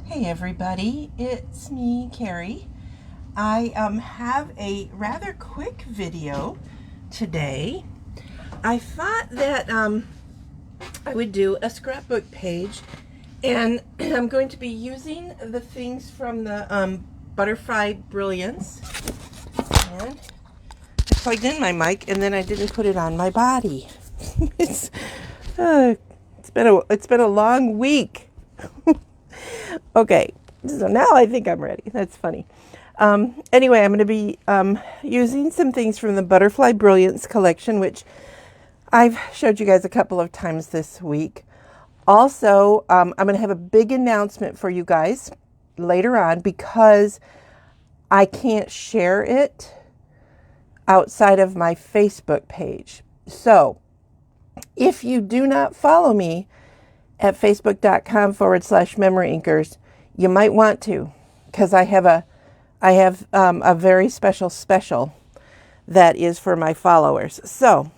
Hey everybody, it's me, Carrie. I have a rather quick video today. I thought that I would do a scrapbook page, and I'm going to be using the things from the Butterfly Brilliance. And I plugged in my mic, and then I didn't put it on my body. it's it's been a long week. Okay, so now I think I'm ready. That's funny. Anyway, I'm going to be using some things from the Butterfly Brilliance collection, which I've showed you guys a couple of times this week. Also, I'm going to have a big announcement for you guys later on because I can't share it outside of my Facebook page. So if you do not follow me at facebook.com/memory inkers, you might want to, because I have a very special that is for my followers. So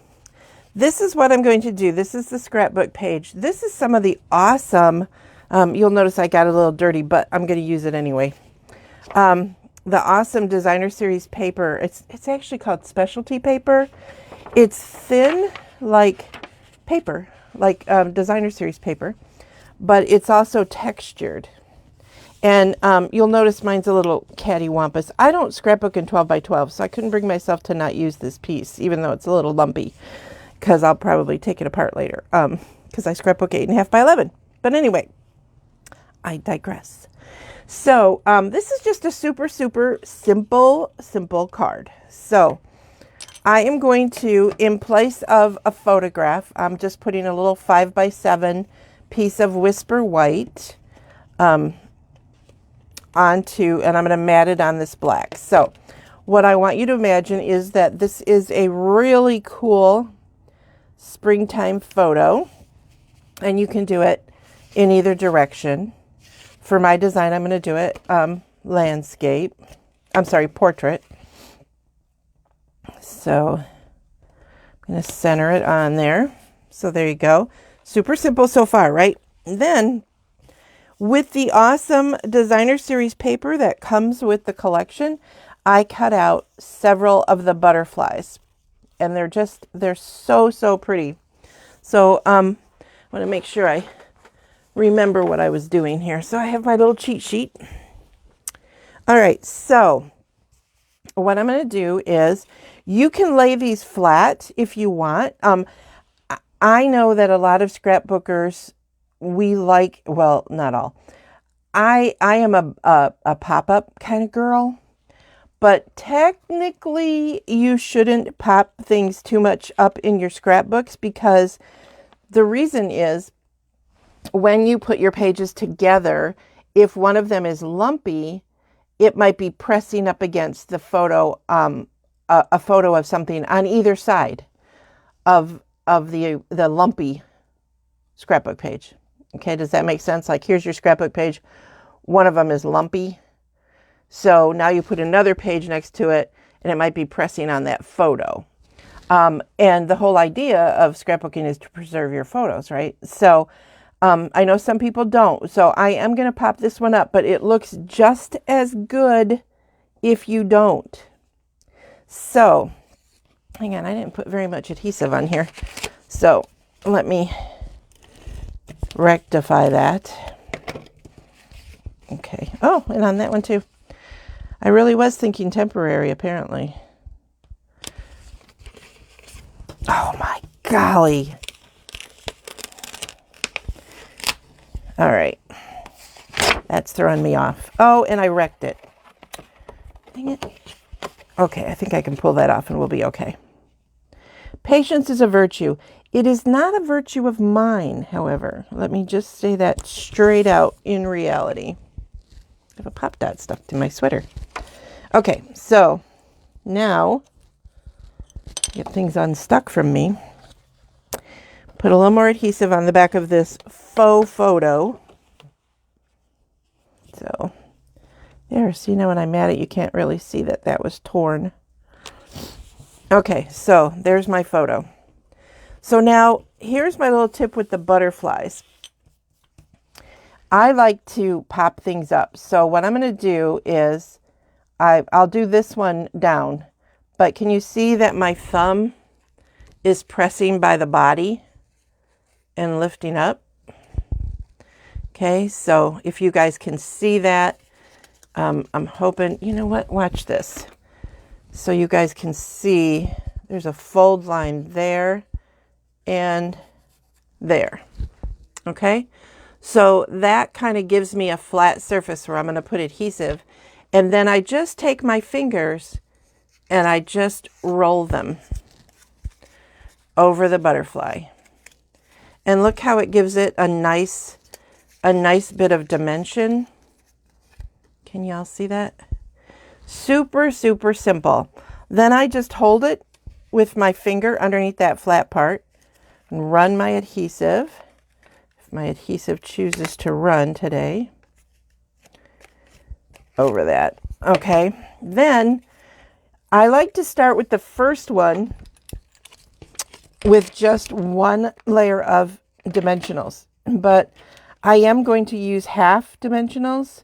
this is what I'm going to do. This is the scrapbook page. This is some of the awesome, you'll notice I got a little dirty, but I'm going to use it anyway. The awesome designer series paper. It's actually called specialty paper. It's thin like paper, like designer series paper, but it's also textured. And you'll notice mine's a little cattywampus. I don't scrapbook in 12 by 12, so I couldn't bring myself to not use this piece, even though it's a little lumpy, because I'll probably take it apart later, because I scrapbook 8.5 by 11. But anyway, I digress. So this is just a super simple card. So I am going to, in place of a photograph, I'm just putting a little 5 by 7 piece of Whisper White onto, and I'm going to mat it on this black. So what I want you to imagine is that this is a really cool springtime photo, and you can do it in either direction. For my design, I'm going to do it landscape. I'm sorry, portrait. So I'm going to center it on there. So there you go. Super simple so far, right? And then with the awesome designer series paper that comes with the collection, I cut out several of the butterflies, and they're so pretty. So I want to make sure I remember what I was doing here. So I have my little cheat sheet. All right, so what I'm going to do is, you can lay these flat if you want. I know that a lot of scrapbookers, we like, well, not all. I am a pop-up kind of girl, but technically you shouldn't pop things too much up in your scrapbooks, because the reason is, when you put your pages together, if one of them is lumpy, it might be pressing up against the photo, a photo of something on either side of the lumpy scrapbook page. Okay, does that make sense? Like, here's your scrapbook page. One of them is lumpy. So now you put another page next to it, and it might be pressing on that photo. And the whole idea of scrapbooking is to preserve your photos, right? So I know some people don't. So I am going to pop this one up, but it looks just as good if you don't. So hang on, I didn't put very much adhesive on here. So let me rectify that. Okay. Oh, and on that one too. I really was thinking temporary, apparently. Oh my golly. All right. That's throwing me off. Oh, and I wrecked it. Dang it. Okay, I think I can pull that off and we'll be okay. Patience is a virtue. It is not a virtue of mine, however. Let me just say that straight out in reality. I have a pop dot stuck to my sweater. Okay, so now get things unstuck from me. Put a little more adhesive on the back of this faux photo. So there, see, now when I'm at it, you can't really see that that was torn. Okay, so there's my photo. So now here's my little tip with the butterflies. I like to pop things up. So what I'm going to do is I'll do this one down, but can you see that my thumb is pressing by the body and lifting up? Okay, so if you guys can see that, I'm hoping, you know what, watch this. So you guys can see there's a fold line there and there. Okay, so that kind of gives me a flat surface where I'm going to put adhesive. And then I just take my fingers and I just roll them over the butterfly. And look how it gives it a nice bit of dimension. Can y'all see that? Super, super simple. Then I just hold it with my finger underneath that flat part and run my adhesive. If my adhesive chooses to run today. Over that. Okay. Then I like to start with the first one with just one layer of dimensionals, but I am going to use half dimensionals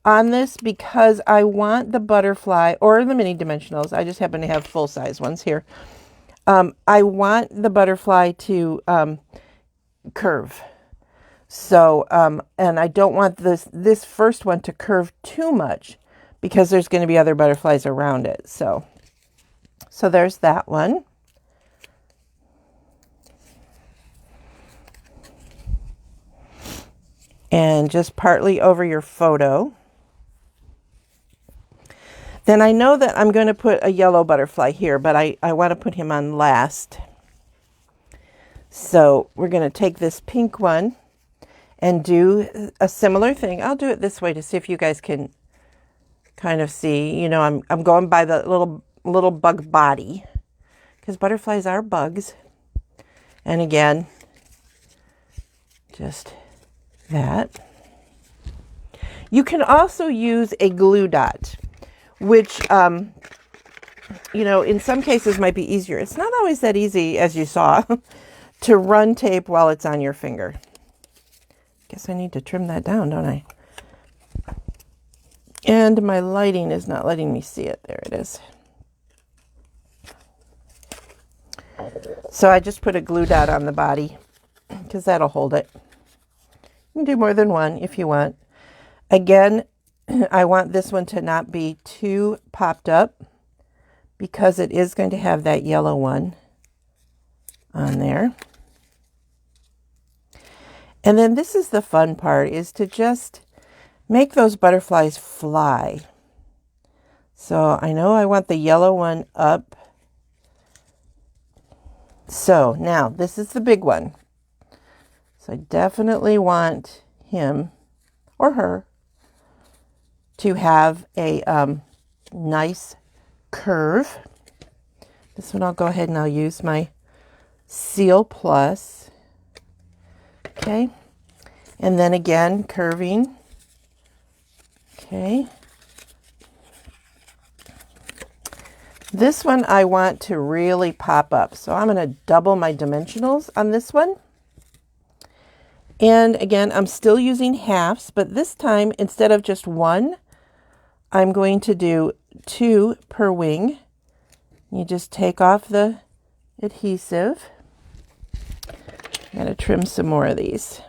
on this because I want the butterfly, or the mini dimensionals, I just happen to have full size ones here. I want the butterfly to curve. So, and I don't want this first one to curve too much because there's going to be other butterflies around it. So there's that one. And just partly over your photo. Then I know that I'm going to put a yellow butterfly here, but I want to put him on last. So we're going to take this pink one and do a similar thing. I'll do it this way to see if you guys can kind of see. You know, I'm going by the little bug body because butterflies are bugs. And again, just that. You can also use a glue dot, which, you know, in some cases might be easier. It's not always that easy, as you saw, to run tape while it's on your finger. Guess I need to trim that down, don't I? And my lighting is not letting me see it. There it is. So I just put a glue dot on the body because that'll hold it. You can do more than one if you want. Again, I want this one to not be too popped up because it is going to have that yellow one on there. And then this is the fun part, is to just make those butterflies fly. So I know I want the yellow one up. So now this is the big one. So I definitely want him or her to have a nice curve. This one I'll go ahead and I'll use my Seal Plus. Okay, and then again, curving. Okay. This one I want to really pop up. So I'm going to double my dimensionals on this one. And again, I'm still using halves, but this time, instead of just one, I'm going to do 2 per wing. You just take off the adhesive. I'm going to trim some more of these.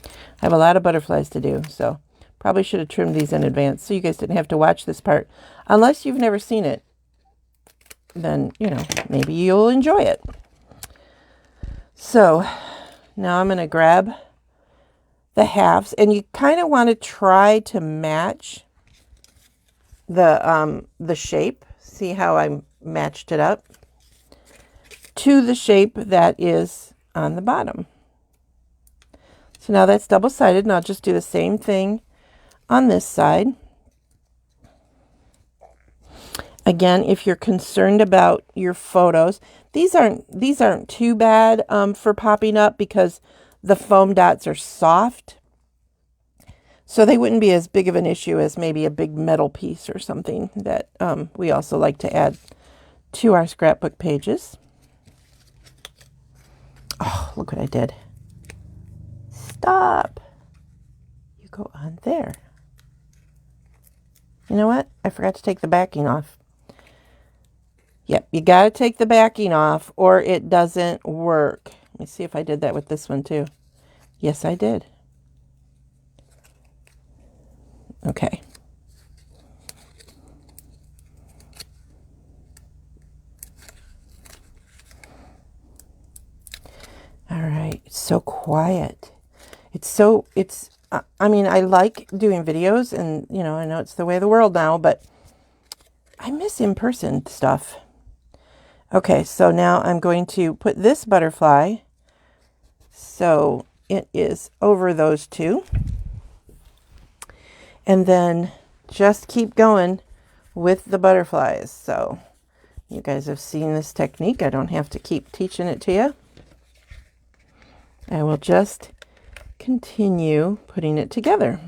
I have a lot of butterflies to do, so probably should have trimmed these in advance so you guys didn't have to watch this part. Unless you've never seen it, then, you know, maybe you'll enjoy it. So now I'm going to grab the halves, and you kind of want to try to match the shape. See how I matched it up to the shape that is on the bottom. So now that's double-sided, and I'll just do the same thing on this side. Again, if you're concerned about your photos, these aren't too bad for popping up because the foam dots are soft. So they wouldn't be as big of an issue as maybe a big metal piece or something that we also like to add to our scrapbook pages. Oh, look look what I did. Stop. You go on there. You know what? I forgot to take the backing off. Yep, you got to take the backing off or it doesn't work. Let me see if I did that with this one too. Yes, I did. Okay. All right, it's so quiet. I mean, I like doing videos and, you know, I know it's the way of the world now, but I miss in-person stuff. Okay, so now I'm going to put this butterfly so it is over those two. And then just keep going with the butterflies. So you guys have seen this technique. I don't have to keep teaching it to you. I will just continue putting it together.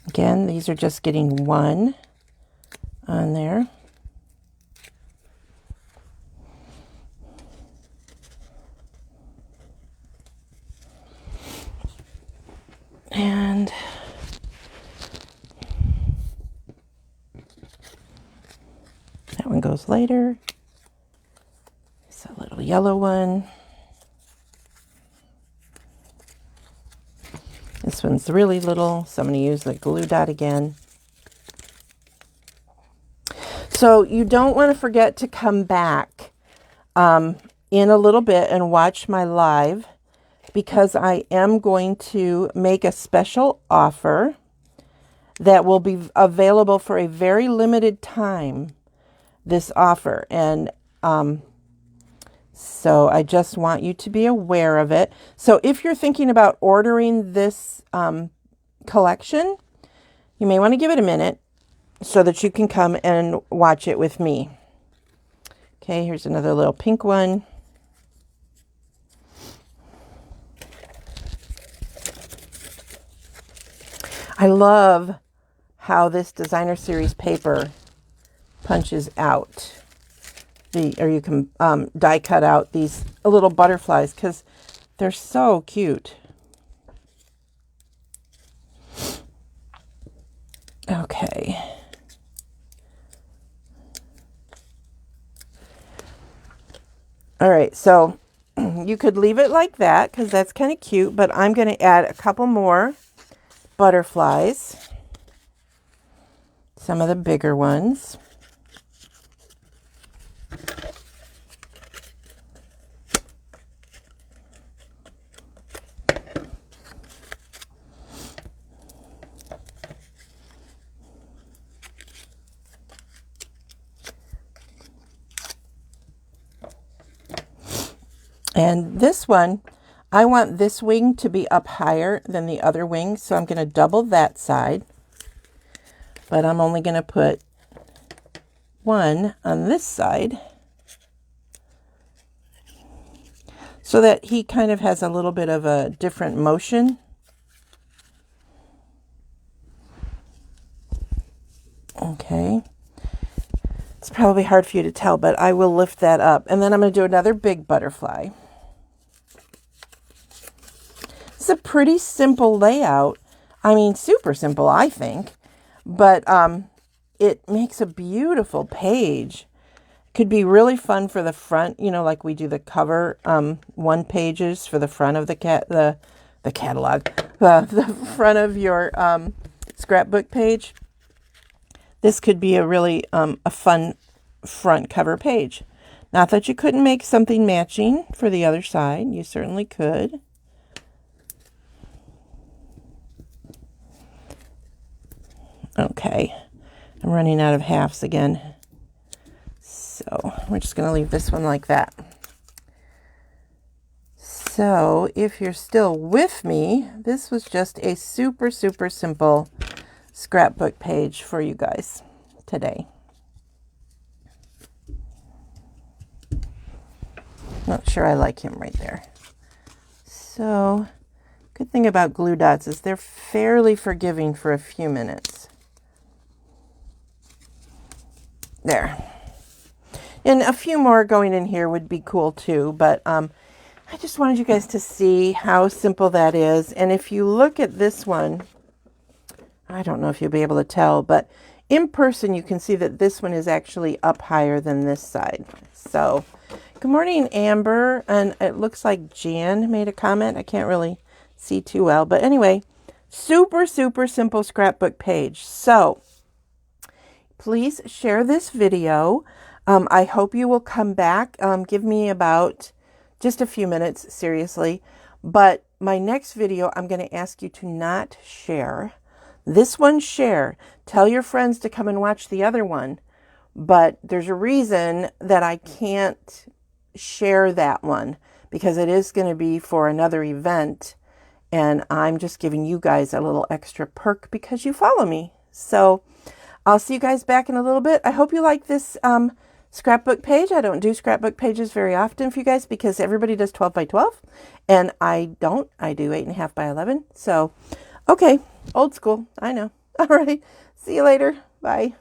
Again, these are just getting one on there. And that one goes later. It's a little yellow one. This one's really little, so I'm going to use the glue dot again. So you don't want to forget to come back in a little bit and watch my live, because I am going to make a special offer that will be available for a very limited time, this offer. And so I just want you to be aware of it. So if you're thinking about ordering this collection, you may want to give it a minute so that you can come and watch it with me. Okay, here's another little pink one. I love how this designer series paper punches out. Or you can die cut out these little butterflies because they're so cute. Okay. All right, so you could leave it like that because that's kind of cute, but I'm going to add a couple more butterflies, some of the bigger ones. And this one, I want this wing to be up higher than the other wing, so I'm going to double that side. But I'm only going to put one on this side so that he kind of has a little bit of a different motion. Okay. It's probably hard for you to tell, but I will lift that up. And then I'm going to do another big butterfly. It's a pretty simple layout. I mean, super simple, I think. But it makes a beautiful page. Could be really fun for the front, you know, like we do the cover one pages for the front of the catalog, the front of your scrapbook page. This could be a really a fun front cover page. Not that you couldn't make something matching for the other side. You certainly could. Okay, I'm running out of halves again. So we're just going to leave this one like that. So if you're still with me, this was just a super, super simple scrapbook page for you guys today. Not sure I like him right there. So good thing about glue dots is they're fairly forgiving for a few minutes. There. And a few more going in here would be cool too, but I just wanted you guys to see how simple that is. And if you look at this one, I don't know if you'll be able to tell, but in person you can see that this one is actually up higher than this side. So, good morning, Amber. And it looks like Jan made a comment. I can't really see too well, but anyway, super, super simple scrapbook page. So, please share this video. I hope you will come back. Give me about just a few minutes, seriously. But my next video, I'm going to ask you to not share. This one, share. Tell your friends to come and watch the other one. But there's a reason that I can't share that one, because it is going to be for another event. And I'm just giving you guys a little extra perk because you follow me. So I'll see you guys back in a little bit. I hope you like this scrapbook page. I don't do scrapbook pages very often for you guys because everybody does 12 by 12 and I don't. I do 8.5 by 11. So, okay, old school. I know. All right. See you later. Bye.